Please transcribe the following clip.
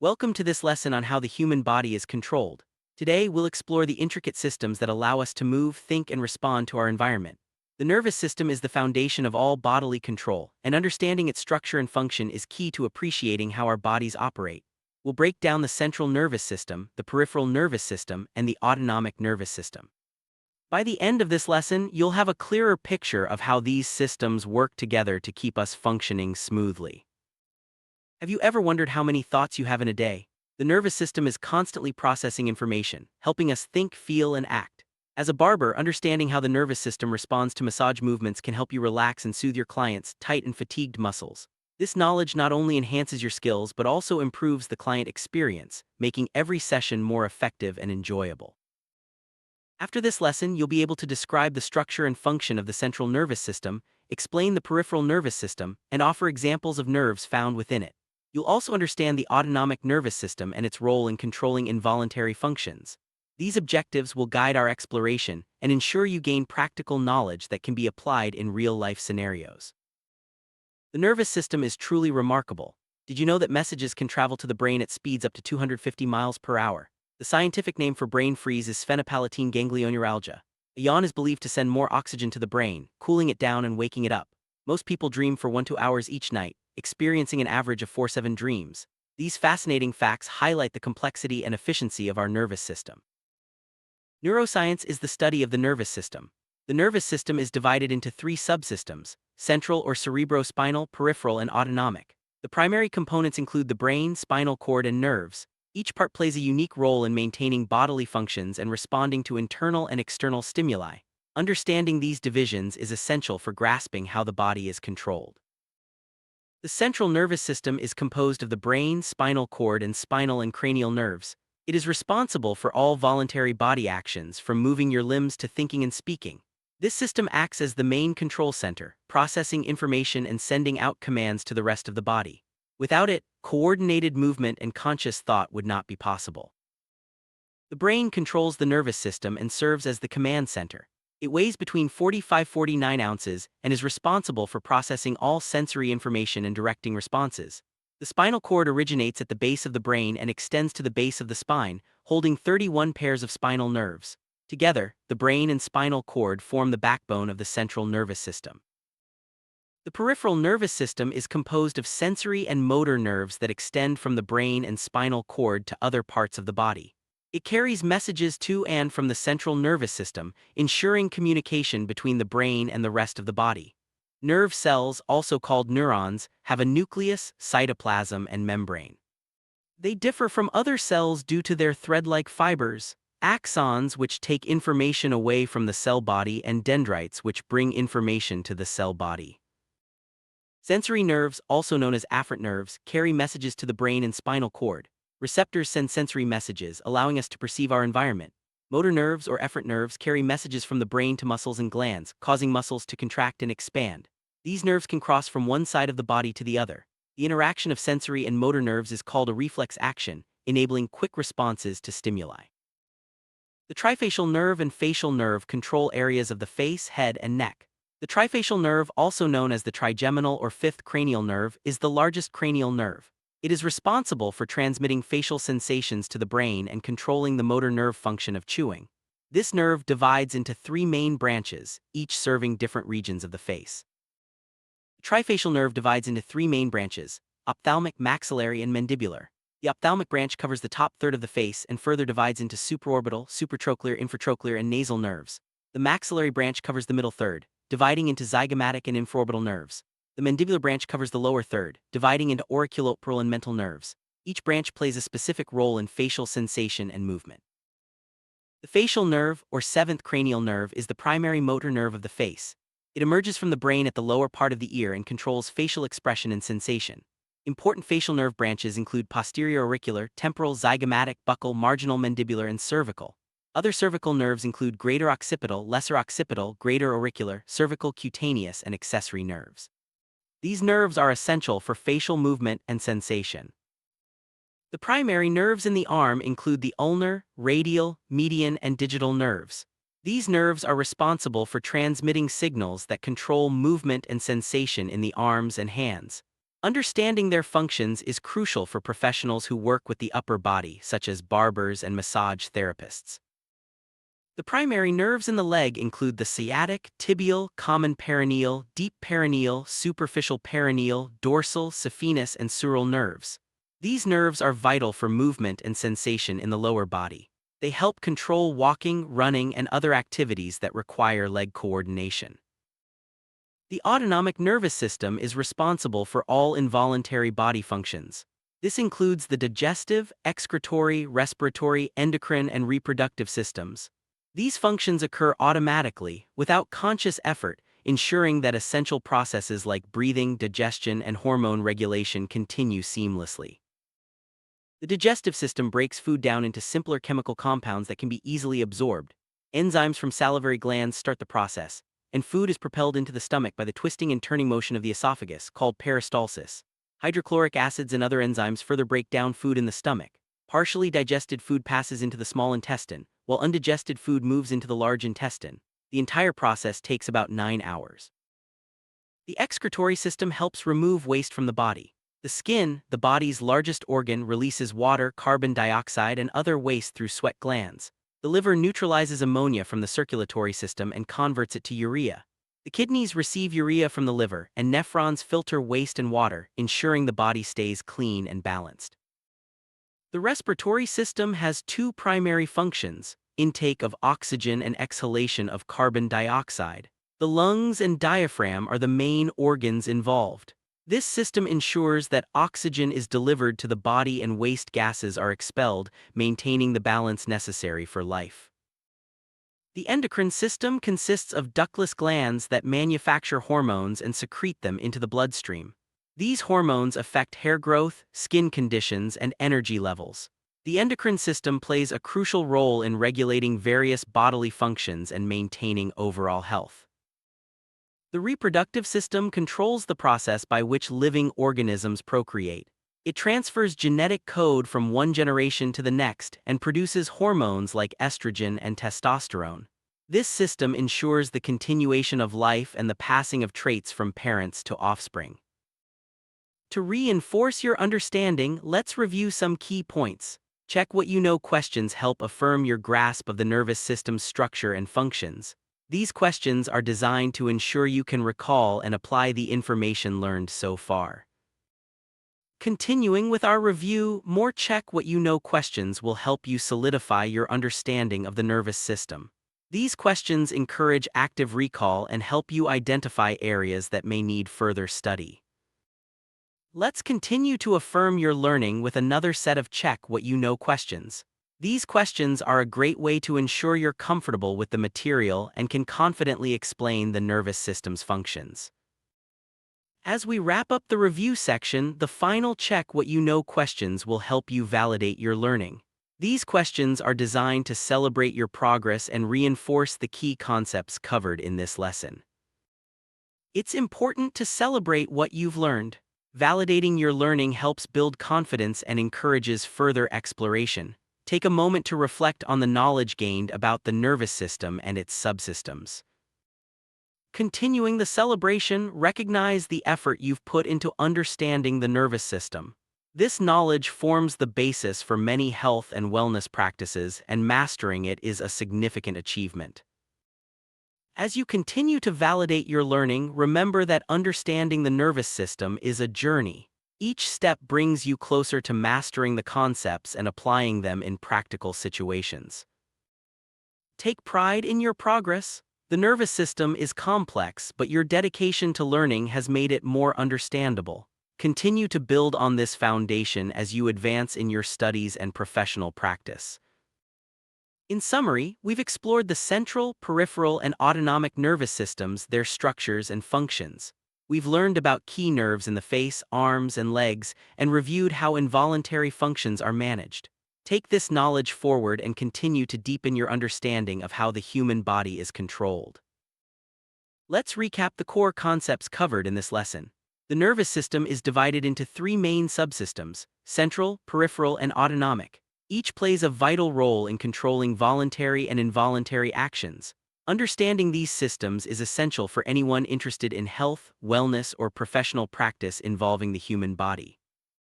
Welcome to this lesson on how the human body is controlled. Today, we'll explore the intricate systems that allow us to move, think, and respond to our environment. The nervous system is the foundation of all bodily control, and understanding its structure and function is key to appreciating how our bodies operate. We'll break down the central nervous system, the peripheral nervous system, and the autonomic nervous system. By the end of this lesson, you'll have a clearer picture of how these systems work together to keep us functioning smoothly. Have you ever wondered how many thoughts you have in a day? The nervous system is constantly processing information, helping us think, feel, and act. As a barber, understanding how the nervous system responds to massage movements can help you relax and soothe your clients' tight and fatigued muscles. This knowledge not only enhances your skills but also improves the client experience, making every session more effective and enjoyable. After this lesson, you'll be able to describe the structure and function of the central nervous system, explain the peripheral nervous system, and offer examples of nerves found within it. You'll also understand the autonomic nervous system and its role in controlling involuntary functions. These objectives will guide our exploration and ensure you gain practical knowledge that can be applied in real-life scenarios. The nervous system is truly remarkable. Did you know that messages can travel to the brain at speeds up to 250 miles per hour? The scientific name for brain freeze is sphenopalatine ganglioneuralgia. A yawn is believed to send more oxygen to the brain, cooling it down and waking it up. Most people dream for 1 to 2 hours each night, experiencing an average of 4-7 dreams. These fascinating facts highlight the complexity and efficiency of our nervous system. Neuroscience is the study of the nervous system. The nervous system is divided into 3 subsystems: central or cerebrospinal, peripheral, and autonomic. The primary components include the brain, spinal cord, and nerves. Each part plays a unique role in maintaining bodily functions and responding to internal and external stimuli. Understanding these divisions is essential for grasping how the body is controlled. The central nervous system is composed of the brain, spinal cord, and spinal and cranial nerves. It is responsible for all voluntary body actions, from moving your limbs to thinking and speaking. This system acts as the main control center, processing information and sending out commands to the rest of the body. Without it, coordinated movement and conscious thought would not be possible. The brain controls the nervous system and serves as the command center. It weighs between 45–49 ounces and is responsible for processing all sensory information and directing responses. The spinal cord originates at the base of the brain and extends to the base of the spine, holding 31 pairs of spinal nerves. Together, the brain and spinal cord form the backbone of the central nervous system. The peripheral nervous system is composed of sensory and motor nerves that extend from the brain and spinal cord to other parts of the body. It carries messages to and from the central nervous system, ensuring communication between the brain and the rest of the body. Nerve cells, also called neurons, have a nucleus, cytoplasm, and membrane. They differ from other cells due to their thread-like fibers, axons, which take information away from the cell body, and dendrites, which bring information to the cell body. Sensory nerves, also known as afferent nerves, carry messages to the brain and spinal cord. Receptors send sensory messages, allowing us to perceive our environment. Motor nerves or efferent nerves carry messages from the brain to muscles and glands, causing muscles to contract and expand. These nerves can cross from one side of the body to the other. The interaction of sensory and motor nerves is called a reflex action, enabling quick responses to stimuli. The trifacial nerve and facial nerve control areas of the face, head, and neck. The trifacial nerve, also known as the trigeminal or fifth cranial nerve, is the largest cranial nerve. It is responsible for transmitting facial sensations to the brain and controlling the motor nerve function of chewing. This nerve divides into 3 main branches, each serving different regions of the face. The trifacial nerve divides into 3 main branches: ophthalmic, maxillary, and mandibular. The ophthalmic branch covers the top third of the face and further divides into supraorbital, supratrochlear, infratrochlear, and nasal nerves. The maxillary branch covers the middle third, dividing into zygomatic and infraorbital nerves. The mandibular branch covers the lower third, dividing into auriculoperal and mental nerves. Each branch plays a specific role in facial sensation and movement. The facial nerve, or 7th cranial nerve, is the primary motor nerve of the face. It emerges from the brain at the lower part of the ear and controls facial expression and sensation. Important facial nerve branches include posterior auricular, temporal, zygomatic, buccal, marginal mandibular, and cervical. Other cervical nerves include greater occipital, lesser occipital, greater auricular, cervical, cutaneous, and accessory nerves. These nerves are essential for facial movement and sensation. The primary nerves in the arm include the ulnar, radial, median, and digital nerves. These nerves are responsible for transmitting signals that control movement and sensation in the arms and hands. Understanding their functions is crucial for professionals who work with the upper body, such as barbers and massage therapists. The primary nerves in the leg include the sciatic, tibial, common peroneal, deep peroneal, superficial peroneal, dorsal, saphenous, and sural nerves. These nerves are vital for movement and sensation in the lower body. They help control walking, running, and other activities that require leg coordination. The autonomic nervous system is responsible for all involuntary body functions. This includes the digestive, excretory, respiratory, endocrine, and reproductive systems. These functions occur automatically, without conscious effort, ensuring that essential processes like breathing, digestion, and hormone regulation continue seamlessly. The digestive system breaks food down into simpler chemical compounds that can be easily absorbed. Enzymes from salivary glands start the process, and food is propelled into the stomach by the twisting and turning motion of the esophagus, called peristalsis. Hydrochloric acids and other enzymes further break down food in the stomach. Partially digested food passes into the small intestine, while undigested food moves into the large intestine. The entire process takes about 9 hours. The excretory system helps remove waste from the body. The skin, the body's largest organ, releases water, carbon dioxide, and other waste through sweat glands. The liver neutralizes ammonia from the circulatory system and converts it to urea. The kidneys receive urea from the liver, and nephrons filter waste and water, ensuring the body stays clean and balanced. The respiratory system has two primary functions: intake of oxygen and exhalation of carbon dioxide. The lungs and diaphragm are the main organs involved. This system ensures that oxygen is delivered to the body and waste gases are expelled, maintaining the balance necessary for life. The endocrine system consists of ductless glands that manufacture hormones and secrete them into the bloodstream. These hormones affect hair growth, skin conditions, and energy levels. The endocrine system plays a crucial role in regulating various bodily functions and maintaining overall health. The reproductive system controls the process by which living organisms procreate. It transfers genetic code from one generation to the next and produces hormones like estrogen and testosterone. This system ensures the continuation of life and the passing of traits from parents to offspring. To reinforce your understanding, let's review some key points. Check what you know questions help affirm your grasp of the nervous system's structure and functions. These questions are designed to ensure you can recall and apply the information learned so far. Continuing with our review, more check what you know questions will help you solidify your understanding of the nervous system. These questions encourage active recall and help you identify areas that may need further study. Let's continue to affirm your learning with another set of check what you know questions. These questions are a great way to ensure you're comfortable with the material and can confidently explain the nervous system's functions. As we wrap up the review section, the final check what you know questions will help you validate your learning. These questions are designed to celebrate your progress and reinforce the key concepts covered in this lesson. It's important to celebrate what you've learned. Validating your learning helps build confidence and encourages further exploration. Take a moment to reflect on the knowledge gained about the nervous system and its subsystems. Continuing the celebration, recognize the effort you've put into understanding the nervous system. This knowledge forms the basis for many health and wellness practices, and mastering it is a significant achievement. As you continue to validate your learning, remember that understanding the nervous system is a journey. Each step brings you closer to mastering the concepts and applying them in practical situations. Take pride in your progress. The nervous system is complex, but your dedication to learning has made it more understandable. Continue to build on this foundation as you advance in your studies and professional practice. In summary, we've explored the central, peripheral, and autonomic nervous systems, their structures and functions. We've learned about key nerves in the face, arms, and legs, and reviewed how involuntary functions are managed. Take this knowledge forward and continue to deepen your understanding of how the human body is controlled. Let's recap the core concepts covered in this lesson. The nervous system is divided into three main subsystems: central, peripheral, and autonomic. Each plays a vital role in controlling voluntary and involuntary actions. Understanding these systems is essential for anyone interested in health, wellness, or professional practice involving the human body.